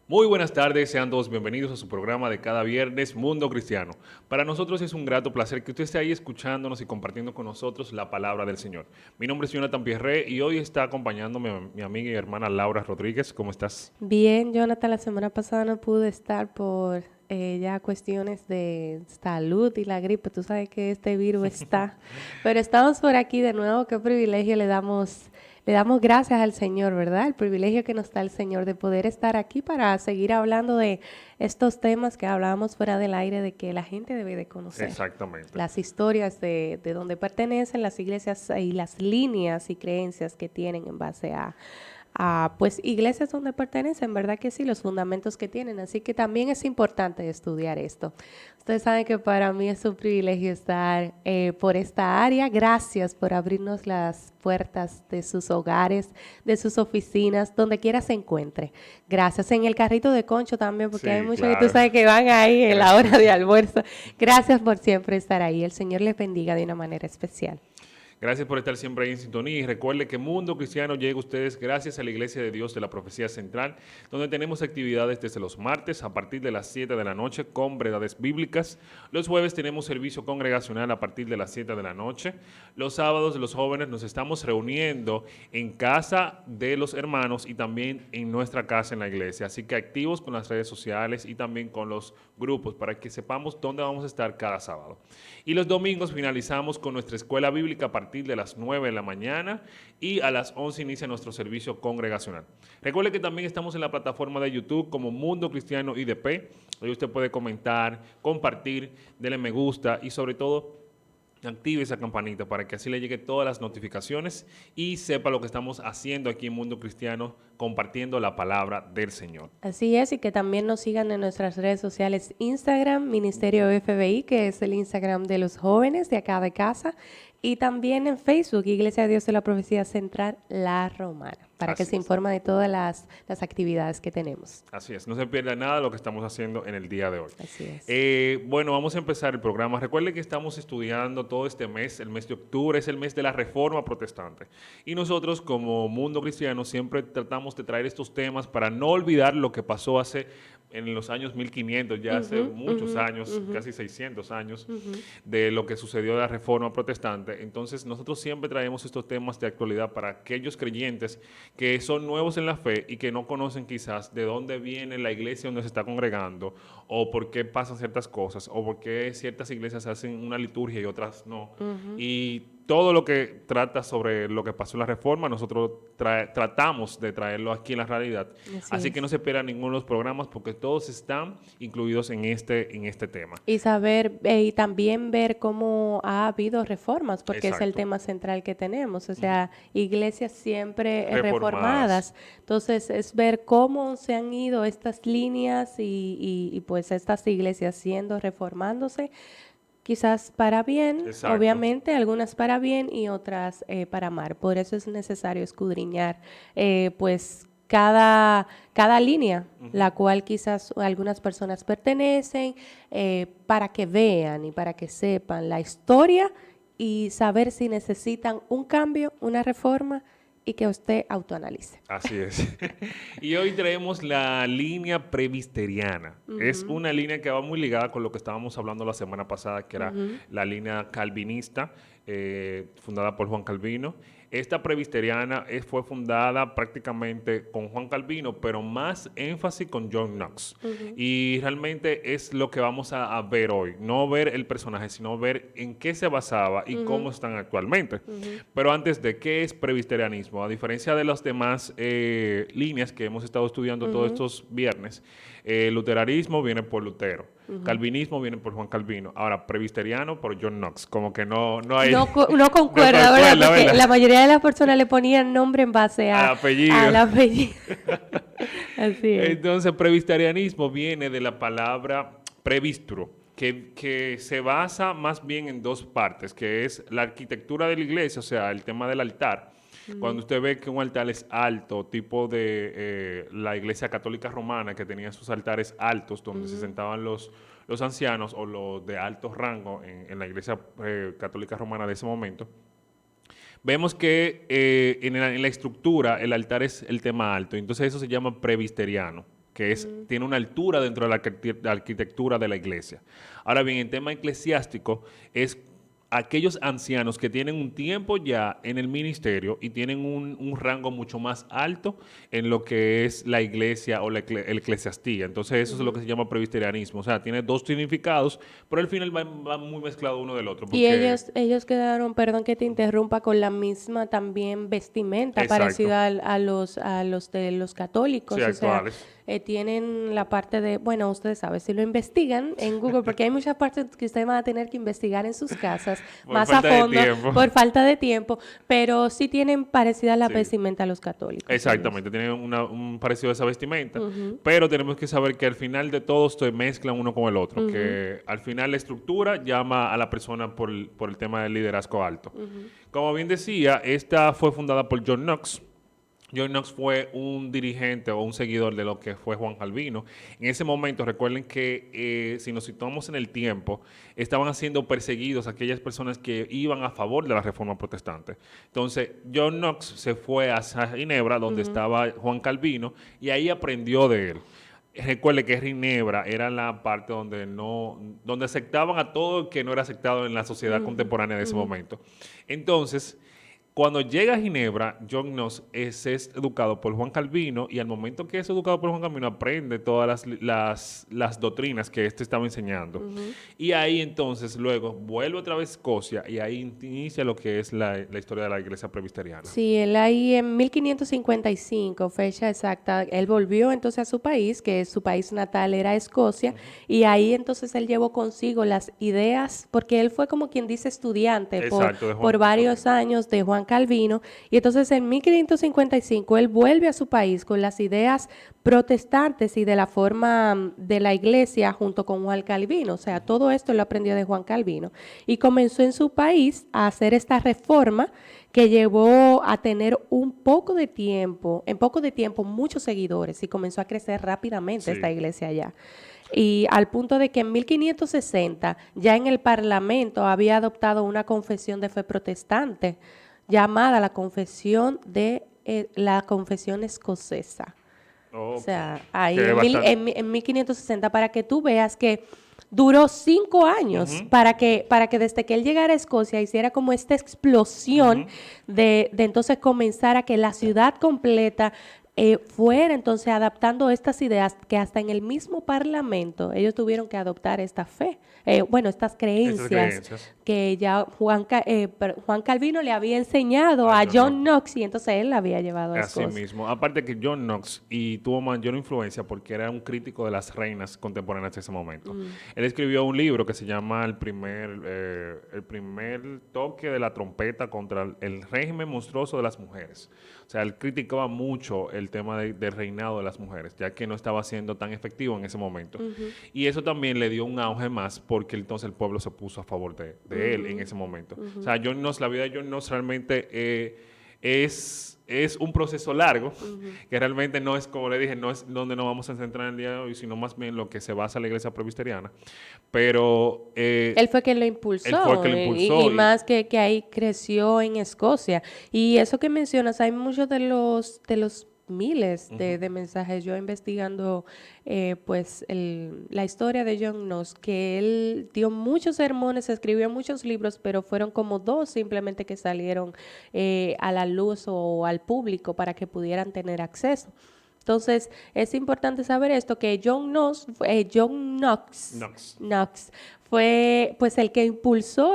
Muy buenas tardes, sean todos bienvenidos a su programa de cada viernes, Mundo Cristiano. Para nosotros es un grato placer que usted esté ahí escuchándonos y compartiendo con nosotros la palabra del Señor. Mi nombre es Jonathan Pierre y hoy está acompañándome mi amiga y hermana Laura Rodríguez. ¿Cómo estás? Bien, Jonathan, la semana pasada no pude estar por ya cuestiones de salud y la gripe. Tú sabes que este virus está, pero estamos por aquí de nuevo. Qué privilegio le damos gracias al Señor, ¿verdad? El privilegio que nos da el Señor de poder estar aquí para seguir hablando de estos temas que hablábamos fuera del aire de que la gente debe de conocer. Exactamente. Las historias de donde pertenecen las iglesias y las líneas y creencias que tienen en base a pues iglesias donde pertenecen, ¿verdad que sí? Los fundamentos que tienen. Así que también es importante estudiar esto. Ustedes saben que para mí es un privilegio estar por esta área. Gracias por abrirnos las puertas de sus hogares, de sus oficinas, donde quiera se encuentre. Gracias. En el carrito de Concho también, porque hay Sí, muchos que tú claro. sabes que van ahí en la hora de almuerzo. Gracias por siempre estar ahí. El Señor les bendiga de una manera especial. Gracias por estar siempre ahí en sintonía y recuerde que Mundo Cristiano llega a ustedes gracias a la Iglesia de Dios de la Profecía Central, donde tenemos actividades desde los martes a partir de las 7 de la noche con verdades bíblicas. Los jueves tenemos servicio congregacional a partir de las 7 de la noche. Los sábados los jóvenes nos estamos reuniendo en casa de los hermanos y también en nuestra casa en la iglesia. Así que activos con las redes sociales y también con los grupos para que sepamos dónde vamos a estar cada sábado. Y los domingos finalizamos con nuestra escuela bíblica a partir de las 9 de la mañana y a las 11 inicia nuestro servicio congregacional. Recuerde que también estamos en la plataforma de YouTube como Mundo Cristiano IDP. Ahí usted puede comentar, compartir, darle me gusta y sobre todo active esa campanita para que así le llegue todas las notificaciones y sepa lo que estamos haciendo aquí en Mundo Cristiano, compartiendo la palabra del Señor. Así es, y que también nos sigan en nuestras redes sociales Instagram, Ministerio FBI, que es el Instagram de los jóvenes de acá de casa, y también en Facebook, Iglesia de Dios de la Profecía Central, La Romana, para que Así se es. informe de todas las actividades que tenemos. Así es, no se pierda nada de lo que estamos haciendo en el día de hoy. Así es. Bueno, vamos a empezar el programa. Recuerde que estamos estudiando todo este mes, el mes de octubre es el mes de la Reforma Protestante. Y nosotros como Mundo Cristiano siempre tratamos de traer estos temas para no olvidar lo que pasó hace en los años 1500, ya hace Ujú, muchos ujú, años, ujú, casi 600 años, ujú. de lo que sucedió de la Reforma Protestante. Entonces, nosotros siempre traemos estos temas de actualidad para aquellos creyentes que son nuevos en la fe y que no conocen quizás de dónde viene la iglesia donde se está congregando, o por qué pasan ciertas cosas, o por qué ciertas iglesias hacen una liturgia y otras no. Y todo lo que trata sobre lo que pasó en la reforma, nosotros tratamos de traerlo aquí en la realidad. Así Así que no es. se pierdan ninguno de los programas porque todos están incluidos en este tema. Y saber y también ver cómo ha habido reformas, porque es el Exacto. tema central que tenemos, o sea, iglesias siempre Reformadas. reformadas. Entonces, es ver cómo se han ido estas líneas y pues estas iglesias siendo reformándose, quizás para bien, Exacto. obviamente, algunas para bien y otras para mal. Por eso es necesario escudriñar, pues, cada línea, la cual quizás algunas personas pertenecen, para que vean y para que sepan la historia y saber si necesitan un cambio, una reforma y que usted autoanalice. Así es. Y hoy traemos la línea previsteriana. Es Ujú, una línea que va muy ligada con lo que estábamos hablando la semana pasada, que era ujú, la línea calvinista, fundada por Juan Calvino. Esta previsteriana fue fundada prácticamente con Juan Calvino, pero más énfasis con John Knox. ujú, Y realmente es lo que vamos a ver hoy. No ver el personaje, sino ver en qué se basaba y cómo ujú, están actualmente. ujú, Pero antes de qué es presbiterianismo, a diferencia de las demás líneas que hemos estado estudiando todos ujú, estos viernes, luteranismo viene por Lutero, ujú. calvinismo viene por Juan Calvino, ahora presbiteriano por John Knox, como que no hay, No no concuerda, ¿verdad? concuerda, Porque ¿verdad? la mayoría de las personas le ponían nombre en base Al a apellido. la apellido. Así es. Entonces, presbiterianismo viene de la palabra previstro, que se basa más bien en dos partes, que es la arquitectura de la iglesia, o sea, el tema del altar. Cuando Ujú, usted ve que un altar es alto, tipo de la iglesia católica romana, que tenía sus altares altos, donde se ujú, sentaban los ancianos o los de alto rango en la iglesia católica romana de ese momento, vemos que en la estructura el altar es el tema alto, entonces eso se llama presbiteriano. que tiene una altura dentro de la arquitectura de la iglesia. Ahora bien, en tema eclesiástico es aquellos ancianos que tienen un tiempo ya en el ministerio y tienen un rango mucho más alto en lo que es la iglesia o el eclesiastía. Entonces eso es lo que se llama presbiterianismo. O sea, tiene dos significados, pero al final va muy mezclado uno del otro. Y Porque, ellos quedaron, perdón que te interrumpa, con la misma también vestimenta exacto, parecida a los de los sí, católicos. O sea, actuales. tienen la parte de, bueno, ustedes saben, si lo investigan en Google, porque hay muchas partes que ustedes van a tener que investigar en sus casas Por más a falta de fondo tiempo. por falta de tiempo, pero sí tienen parecida la Sí. vestimenta a los católicos. Exactamente, tienen un parecido a esa vestimenta, Ujú, pero tenemos que saber que al final de todo se mezclan uno con el otro, ujú, que al final la estructura llama a la persona por el tema del liderazgo alto. ujú, Como bien decía, esta fue fundada por John Knox. John Knox fue un dirigente o un seguidor de lo que fue Juan Calvino. En ese momento, recuerden que si nos situamos en el tiempo, estaban siendo perseguidos aquellas personas que iban a favor de la reforma protestante. Entonces, John Knox se fue a Ginebra, donde ujú, estaba Juan Calvino, y ahí aprendió de él. Recuerde que Ginebra era la parte donde aceptaban a todo el que no era aceptado en la sociedad ujú, contemporánea de ese ujú. momento. Entonces, cuando llega a Ginebra, John Knox es educado por Juan Calvino y al momento que es educado por Juan Calvino aprende todas las doctrinas que éste estaba enseñando. Ujú. Y ahí entonces luego vuelve otra vez a Escocia y ahí inicia lo que es la historia de la iglesia presbiteriana. Sí, él ahí en 1555, fecha exacta, él volvió entonces a su país, que su país natal era Escocia, y ahí entonces él llevó consigo las ideas, porque él fue como quien dice estudiante Exacto, de por Juan varios Calvino. años de Juan Calvino, y entonces en 1555 él vuelve a su país con las ideas protestantes y de la forma de la iglesia junto con Juan Calvino, o sea, todo esto lo aprendió de Juan Calvino, y comenzó en su país a hacer esta reforma que llevó a tener un poco de tiempo, en poco de tiempo, muchos seguidores y comenzó a crecer rápidamente esta Sí. iglesia allá. Y al punto de que en 1560 ya en el Parlamento había adoptado una confesión de fe protestante llamada la confesión escocesa. O Ok. sea, ahí Que es bastante. en 1560, para que tú veas que duró 5 años Ujú, para que desde que él llegara a Escocia hiciera como esta explosión ujú. de entonces comenzar a que la ciudad completa fuera entonces adaptando estas ideas que hasta en el mismo parlamento ellos tuvieron que adoptar esta fe, bueno, estas Estas creencias creencias. que ya Juan Calvino le había enseñado Ah, a John John Knox. Knox y entonces él la había llevado a Así Escocia. mismo. Aparte que John Knox y tuvo mayor influencia porque era un crítico de las reinas contemporáneas de ese momento. Mm, Él escribió un libro que se llama el primer toque de la trompeta contra el régimen monstruoso de las mujeres. O sea, él criticaba mucho el tema del reinado de las mujeres, ya que no estaba siendo tan efectivo en ese momento. ujú, Y eso también le dio un auge más porque entonces el pueblo se puso a favor de él en ujú, ese momento. O ujú, sea, John Knox, la vida de John Knox realmente es un proceso largo, ujú. que realmente no es, como le dije, no es donde nos vamos a centrar el día de hoy, sino más bien lo que se basa en la iglesia presbiteriana. Pero Él fue quien lo él fue el que impulsó lo y impulsó y más que ahí creció en Escocia. Y eso que mencionas, hay muchos de los miles ujú, de mensajes. Yo investigando pues la historia de John Knox, que él dio muchos sermones, escribió muchos libros, pero fueron como dos simplemente que salieron a la luz o al público para que pudieran tener acceso. Entonces, es importante saber esto, que John Knox, Knox fue pues el que impulsó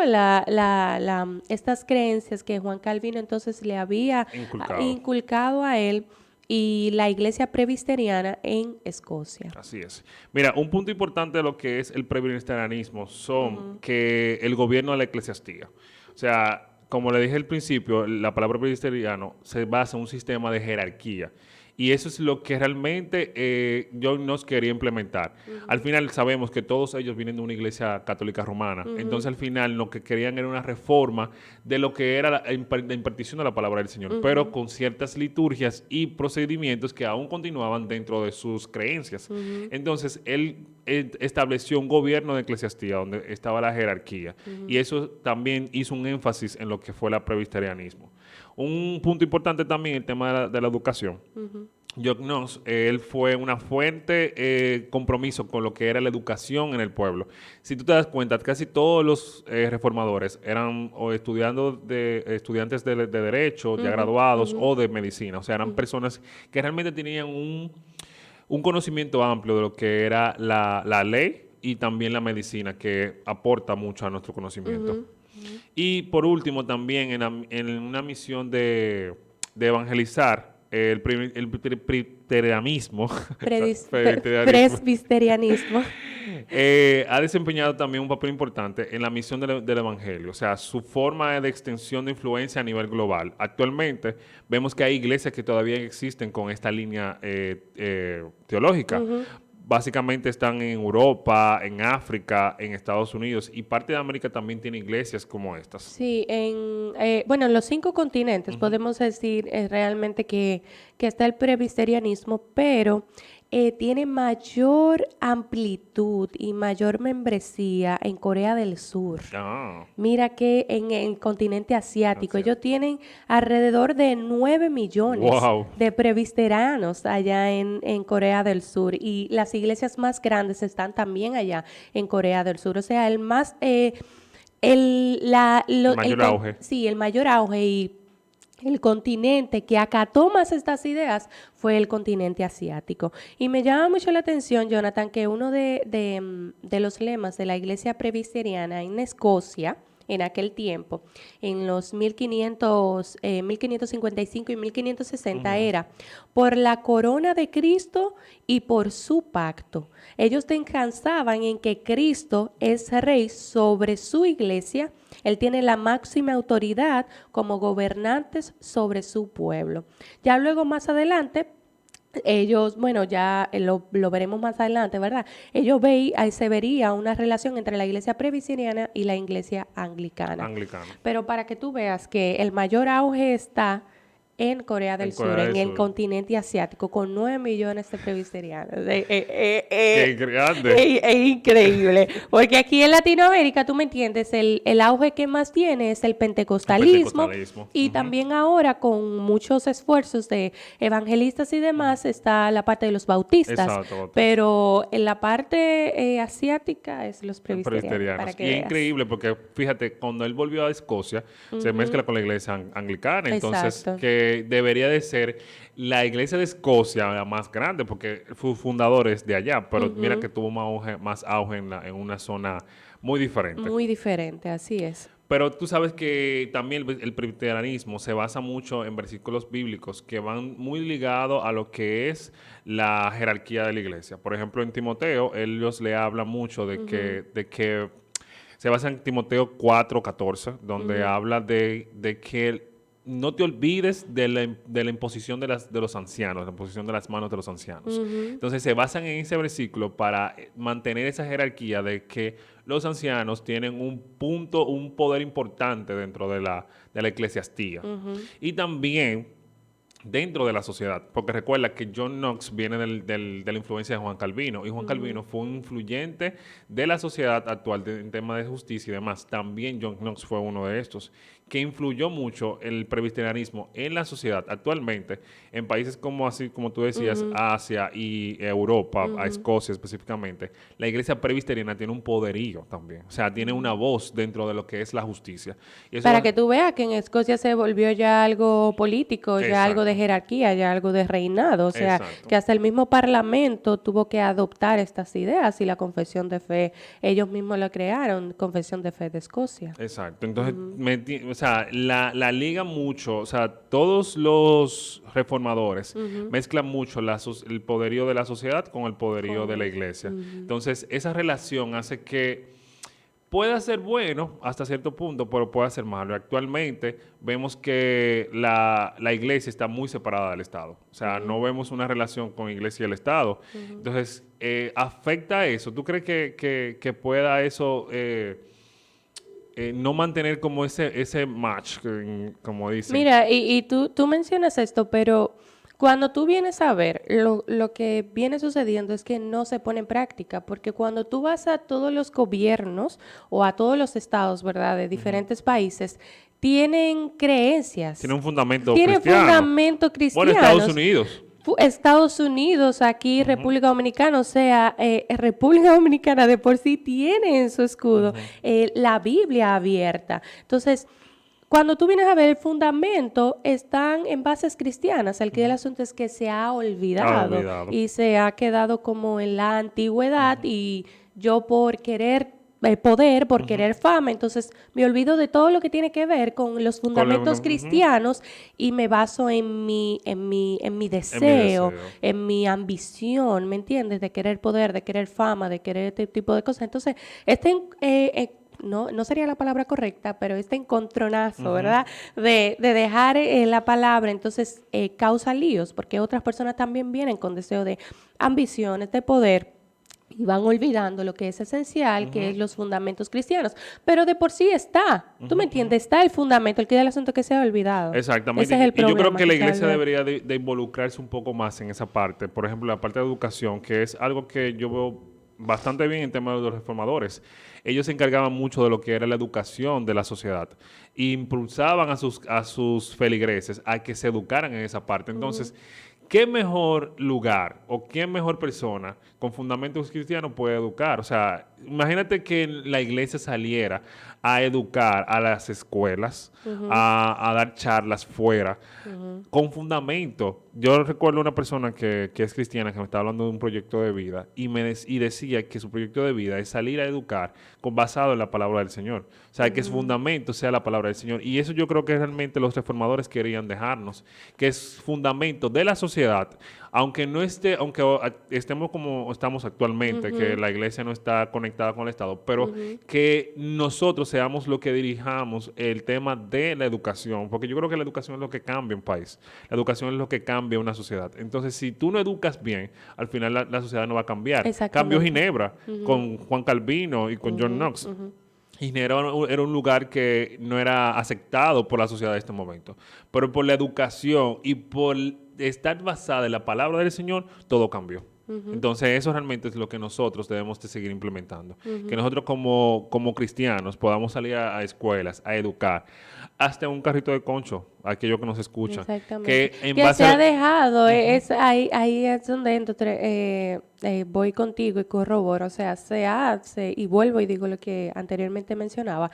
estas creencias que Juan Calvino entonces le había inculcado. inculcado a él y la iglesia presbiteriana en Escocia. Así es. Mira, un punto importante de lo que es el presbiterianismo son Ujú, que el gobierno de la eclesiastía. O sea, como le dije al principio, la palabra presbiteriano se basa en un sistema de jerarquía. Y eso es lo que realmente John nos quería implementar. Al ujú, final sabemos que todos ellos vienen de una iglesia católica romana. Entonces ujú, al final lo que querían era una reforma de lo que era la impartición de la palabra del Señor, pero ujú, con ciertas liturgias y procedimientos que aún continuaban dentro de sus creencias. ujú, Entonces él estableció un gobierno de eclesiastía donde estaba la jerarquía y ujú, eso también hizo un énfasis en lo que fue el presbiterianismo. Un punto importante también el tema de la educación. ujú, John Knox, él fue una fuente compromiso con lo que era la educación en el pueblo. Si tú te das cuenta, casi todos los reformadores eran o estudiantes de derecho, ya Ujú, graduados, ujú, o de medicina. O sea, eran ujú, personas que realmente tenían un conocimiento amplio de lo que era la ley y también la medicina, que aporta mucho a nuestro conocimiento. ujú, ujú. Y por último, también en una misión de evangelizar el presbiterianismo, presbiterianismo, Presbiterianismo. ha desempeñado también un papel importante en la misión del evangelio, o sea, su forma de extensión de influencia a nivel global. Actualmente vemos que hay iglesias que todavía existen con esta línea teológica. Ujú. Básicamente están en Europa, en África, en Estados Unidos, y parte de América también tiene iglesias como estas. Sí, bueno, en los 5 continentes Ujú. podemos decir realmente que está el presbiterianismo, pero tiene mayor amplitud y mayor membresía en Corea del Sur. Ah, Mira que en el continente asiático ellos asiático. tienen alrededor de 9 millones Wow. de presbiterianos allá en Corea del Sur, y las iglesias más grandes están también allá en Corea del Sur. O sea, El mayor auge. sí, el mayor auge y el continente que acató más estas ideas fue el continente asiático. Y me llama mucho la atención, Jonathan, que uno de los lemas de la iglesia presbiteriana en Escocia, en aquel tiempo, en los 1555 y 1560, Ujú. era por la corona de Cristo y por su pacto. Ellos descansaban en que Cristo es rey sobre su iglesia. Él tiene la máxima autoridad como gobernantes sobre su pueblo. Ya luego más adelante, ellos, bueno, ya lo veremos más adelante, ¿verdad? Ahí se vería una relación entre la iglesia presbiteriana y la iglesia anglicana. Anglicano. Pero para que tú veas que el mayor auge está en Corea del En Sur, Corea del en el Sur. continente asiático, con 9 millones de presbiterianos. Qué grande. Es increíble, porque aquí en Latinoamérica, tú me entiendes, el auge que más tiene es el El pentecostalismo, pentecostalismo. y Ujú. también ahora con muchos esfuerzos de evangelistas y demás está la parte de los bautistas, Exacto, Bautista. pero en la parte asiática es los presbiterianos, para Presbiterianos. que Y es veas. increíble porque, fíjate, cuando él volvió a Escocia, se Ujú, mezcla con la iglesia anglicana. Entonces, exacto. que debería de ser la iglesia de Escocia la más grande, porque fue fundadores de allá. Pero mira Ujú. que tuvo más auge en una zona muy diferente. Muy diferente, así es. Pero tú sabes que también el presbiterianismo se basa mucho en versículos bíblicos que van muy ligados a lo que es la jerarquía de la iglesia. Por ejemplo, en Timoteo, ellos le hablan mucho Ujú, de que se basa en Timoteo 4:14, donde ujú, habla de que no te olvides de la imposición de los ancianos, la imposición de las manos de los ancianos. ujú. Entonces se basan en ese versículo para mantener esa jerarquía de que los ancianos tienen un poder importante dentro de la eclesiastía. Ujú, Y también dentro de la sociedad, porque recuerda que John Knox viene de la influencia de Juan Calvino, y Juan ujú. Calvino fue un influyente de la sociedad actual en temas de justicia y demás. También John Knox fue uno de estos, que influyó mucho el presbiterianismo en la sociedad actualmente, en países como así, como tú decías, Ujú, Asia y Europa, a ujú, Escocia específicamente. La iglesia presbiteriana tiene un poderío también, o sea, tiene una ujú. voz dentro de lo que es la justicia. Y eso Para que tú veas que en Escocia se volvió ya algo político, ya algo de exacto, jerarquía, ya algo de reinado. O sea, exacto. que hasta el mismo parlamento tuvo que adoptar estas ideas, y la confesión de fe, ellos mismos la crearon, Confesión de Fe de Escocia. Exacto, entonces, Ujú. o sea, la liga mucho, o sea, todos los reformadores Ujú. mezclan mucho el poderío de la sociedad con el poderío de Con la el- iglesia. ujú. Entonces, esa relación hace que pueda ser bueno hasta cierto punto, pero puede ser malo. Actualmente vemos que la iglesia está muy separada del Estado. O sea, no Ujú, vemos una relación con iglesia y el Estado. ujú. Entonces, ¿afecta eso? ¿Tú crees que pueda eso no mantener como ese match, como dicen? Mira, y tú mencionas esto, pero cuando tú vienes a ver, lo que viene sucediendo es que no se pone en práctica, porque cuando tú vas a todos los gobiernos o a todos los estados, ¿verdad?, de Ujú. diferentes países, tienen Tiene creencias, un fundamento tienen cristiano. fundamentos Bueno, Estados cristianos. Unidos. Estados Unidos, aquí República Dominicana, o sea, República Dominicana de por sí tiene en su escudo la Biblia abierta. Entonces, cuando tú vienes a ver el fundamento, están en bases cristianas. El que el asunto es que se ha olvidado y se ha quedado como en la antigüedad y yo por querer poder, por querer fama, entonces me olvido de todo lo que tiene que ver con los fundamentos cristianos y me baso en mi deseo, en mi ambición, ¿me entiendes? De querer poder, de querer fama, de querer este tipo de cosas. Entonces, no sería la palabra correcta, pero este encontronazo, ¿verdad? De dejar la palabra, entonces causa líos, porque otras personas también vienen con deseo de ambiciones, de poder, y van olvidando lo que es esencial, que es los fundamentos cristianos. Pero de por sí está, ¿tú me entiendes? Está el fundamento, el que da el asunto que se ha olvidado. Exactamente. Ese es el problema, y yo creo que la iglesia debería de involucrarse un poco más en esa parte. Por ejemplo, la parte de educación, que es algo que yo veo bastante bien en temas de los reformadores. Ellos se encargaban mucho de lo que era la educación de la sociedad. E impulsaban a sus feligreses a que se educaran en esa parte. Entonces, ¿qué mejor lugar o qué mejor persona con fundamentos cristianos puede educar? O sea, imagínate que la iglesia saliera a educar a las escuelas, a dar charlas fuera, con fundamento. Yo recuerdo una persona que es cristiana que me estaba hablando de un proyecto de vida y decía que su proyecto de vida es salir a educar basado en la palabra del Señor. O sea, que su fundamento sea la palabra del Señor. Y eso yo creo que realmente los reformadores querían dejarnos, que es fundamento de la sociedad, aunque estemos como estamos actualmente, que la iglesia no está conectada con el Estado, pero que nosotros seamos los que dirijamos el tema de la educación, porque yo creo que la educación es lo que cambia un país, la educación es lo que cambia una sociedad. Entonces, si tú no educas bien, al final la sociedad no va a cambiar. Cambió Ginebra con Juan Calvino y con John Knox. Ginebra era un lugar que no era aceptado por la sociedad de este momento, pero por la educación y por estar basada en la palabra del Señor, todo cambió. Entonces, eso realmente es lo que nosotros debemos de seguir implementando. Que nosotros como cristianos podamos salir a escuelas, a educar, hasta un carrito de concho, aquellos que nos escuchan. Exactamente. Que se ha dejado, ahí es donde voy contigo y corroboro, o sea, se hace, y vuelvo y digo lo que anteriormente mencionaba,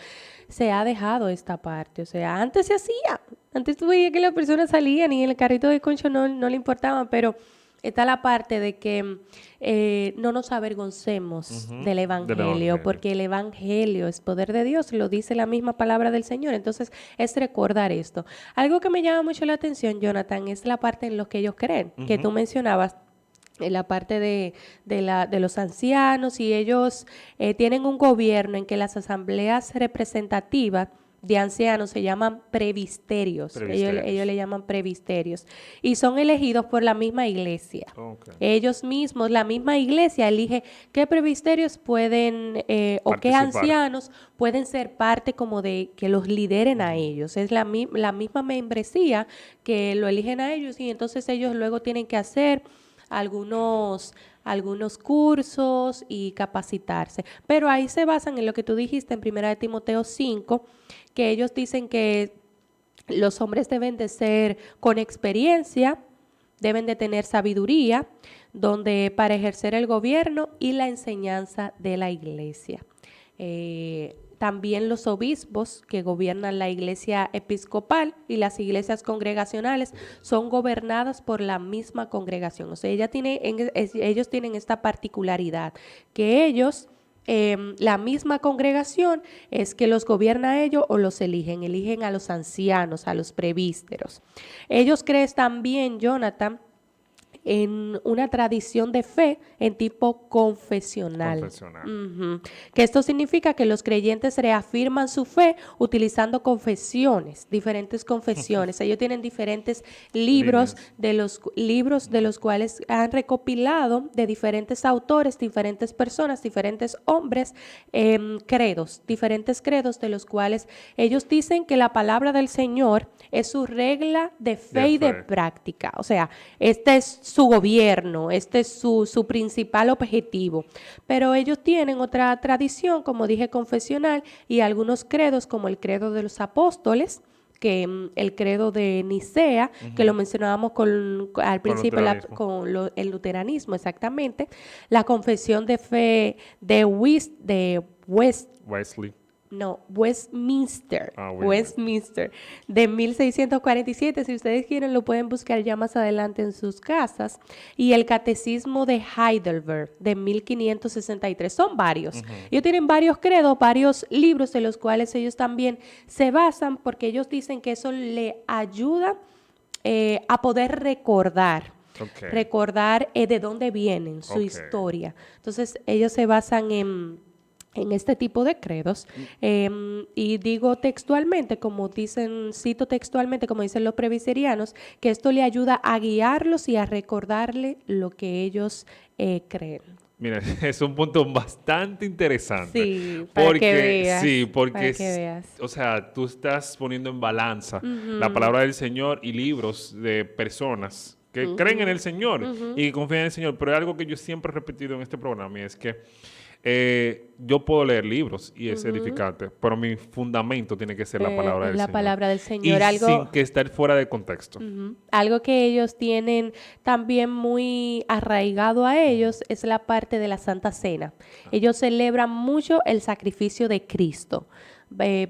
se ha dejado esta parte, o sea, antes se hacía, antes tú veías que las personas salían y en el carrito de concho no le importaban, pero está la parte de que no nos avergoncemos del evangelio, porque el evangelio es poder de Dios, lo dice la misma palabra del Señor. Entonces, es recordar esto. Algo que me llama mucho la atención, Jonathan, es la parte en lo que ellos creen, que tú mencionabas, en la parte de los ancianos, y ellos tienen un gobierno en que las asambleas representativas de ancianos se llaman previsterios. Ellos le llaman previsterios. Y son elegidos por la misma iglesia. Ellos mismos, la misma iglesia elige qué previsterios pueden o qué ancianos pueden ser parte como de que los lideren a ellos. Es la misma membresía que lo eligen a ellos, y entonces ellos luego tienen que hacer algunos cursos y capacitarse. Pero ahí se basan en lo que tú dijiste en 1 de Timoteo 5, que ellos dicen que los hombres deben de ser con experiencia, deben de tener sabiduría, donde para ejercer el gobierno y la enseñanza de la iglesia. También los obispos que gobiernan la iglesia episcopal y las iglesias congregacionales son gobernadas por la misma congregación. O sea, ellos tienen esta particularidad, que ellos, la misma congregación es que los gobierna a ellos o los eligen a los ancianos, a los presbíteros. Ellos creen también, Jonathan, en una tradición de fe en tipo confesional. Que esto significa que los creyentes reafirman su fe utilizando confesiones, diferentes confesiones. Ellos tienen diferentes libros de los cuales han recopilado de diferentes autores, diferentes personas, diferentes hombres, diferentes credos de los cuales ellos dicen que la palabra del Señor es su regla de fe y de práctica. O sea, este es su gobierno, este es su principal objetivo. Pero ellos tienen otra tradición, como dije, confesional, y algunos credos, como el credo de los apóstoles, que el credo de Nicea, que lo mencionábamos al principio, luteranismo. el luteranismo, exactamente, la confesión de fe de Wesley. Westminster, Bueno. Westminster, de 1647. Si ustedes quieren, lo pueden buscar ya más adelante en sus casas. Y el Catecismo de Heidelberg, de 1563. Son varios. Ellos tienen varios credos, varios libros en los cuales ellos también se basan, porque ellos dicen que eso le ayuda a poder recordar. Okay. Recordar de dónde vienen, su historia. Entonces, ellos se basan en este tipo de credos, y digo textualmente, cito textualmente, como dicen los presbiterianos, que esto le ayuda a guiarlos y a recordarle lo que ellos creen. Mira, es un punto bastante interesante. Sí, para que veas. Sí, porque, para que veas. O sea, tú estás poniendo en balanza la palabra del Señor y libros de personas que creen en el Señor y que confían en el Señor. Pero es algo que yo siempre he repetido en este programa y es que yo puedo leer libros y es edificante, pero mi fundamento tiene que ser la palabra del Señor. La palabra del Señor. Y sin que estar fuera de contexto. Algo que ellos tienen también muy arraigado a ellos es la parte de la Santa Cena. Ellos celebran mucho el sacrificio de Cristo,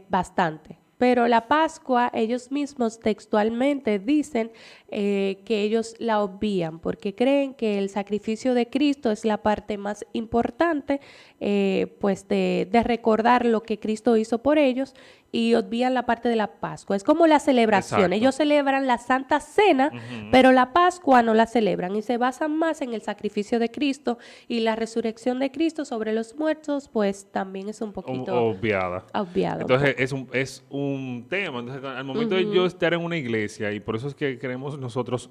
bastante. Pero la Pascua, ellos mismos textualmente dicen que ellos la obvían porque creen que el sacrificio de Cristo es la parte más importante, pues de recordar lo que Cristo hizo por ellos, y obvían la parte de la Pascua. Es como la celebración. Exacto. Ellos celebran la Santa Cena, pero la Pascua no la celebran y se basan más en el sacrificio de Cristo, y la resurrección de Cristo sobre los muertos, pues también es un poquito obviada. Entonces es un tema. Entonces, al momento de yo estar en una iglesia, y por eso es que queremos nosotros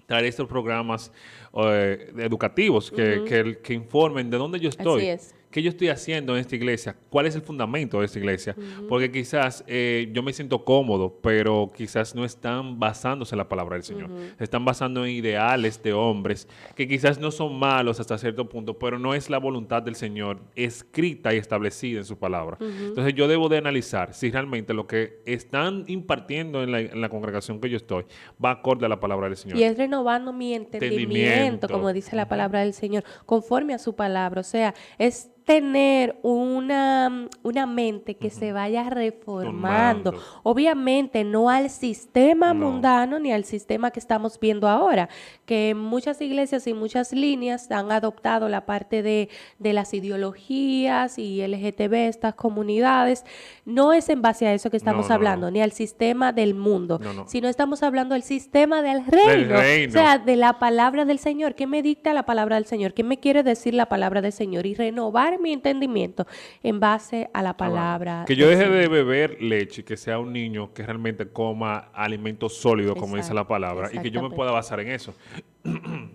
traer estos programas educativos que informen de dónde yo estoy. Así es. ¿Qué yo estoy haciendo en esta iglesia? ¿Cuál es el fundamento de esta iglesia? Porque quizás yo me siento cómodo, pero quizás no están basándose en la palabra del Señor. Se están basando en ideales de hombres que quizás no son malos hasta cierto punto, pero no es la voluntad del Señor escrita y establecida en su palabra. Entonces yo debo de analizar si realmente lo que están impartiendo en la congregación que yo estoy va acorde a la palabra del Señor. Y es renovando mi entendimiento, como dice la palabra del Señor, conforme a su palabra. O sea, es tener una mente que se vaya reformando. Obviamente no al sistema mundano ni al sistema que estamos viendo ahora, que muchas iglesias y muchas líneas han adoptado la parte de las ideologías y LGTB, estas comunidades. No es en base a eso que estamos hablando, ni al sistema del mundo, sino estamos hablando del sistema del reino. O sea, de la palabra del Señor. ¿Qué me dicta la palabra del Señor? ¿Qué me quiere decir la palabra del Señor? Y renovar mi entendimiento en base a la palabra. Que yo deje de beber leche y que sea un niño que realmente coma alimento sólido, como dice la palabra, y que yo me pueda basar en eso.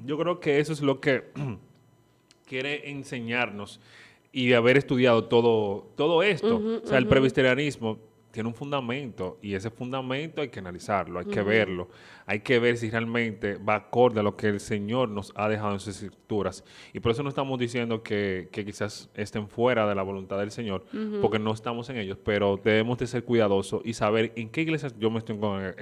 Yo creo que eso es lo que quiere enseñarnos, y de haber estudiado todo esto. O sea, el presbiterianismo tiene un fundamento, y ese fundamento hay que analizarlo, hay que verlo, hay que ver si realmente va acorde a lo que el Señor nos ha dejado en sus escrituras. Y por eso no estamos diciendo que quizás estén fuera de la voluntad del Señor, porque no estamos en ellos, pero debemos de ser cuidadosos y saber en qué iglesias yo me estoy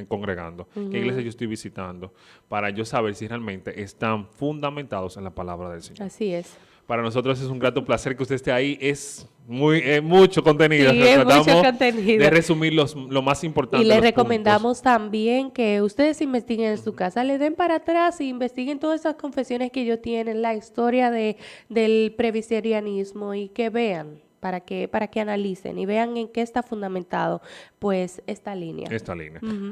congregando, qué iglesias yo estoy visitando, para yo saber si realmente están fundamentados en la palabra del Señor. Así es. Para nosotros es un grato placer que usted esté ahí. Es mucho contenido. Sí, es mucho contenido. De resumir lo más importante. Y les recomendamos también que ustedes investiguen en su casa, le den para atrás y investiguen todas esas confesiones que ellos tienen, la historia del presbiterianismo, y que vean, para que analicen y vean en qué está fundamentado pues esta línea.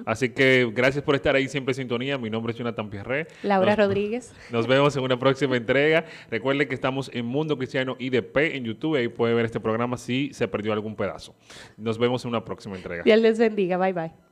Así que gracias por estar ahí siempre en sintonía. Mi nombre es Jonathan Pierre. Laura Rodríguez. Nos vemos en una próxima entrega. Recuerden que estamos en Mundo Cristiano IDP en YouTube. Ahí puede ver este programa si se perdió algún pedazo. Nos vemos en una próxima entrega. Dios les bendiga. Bye, bye.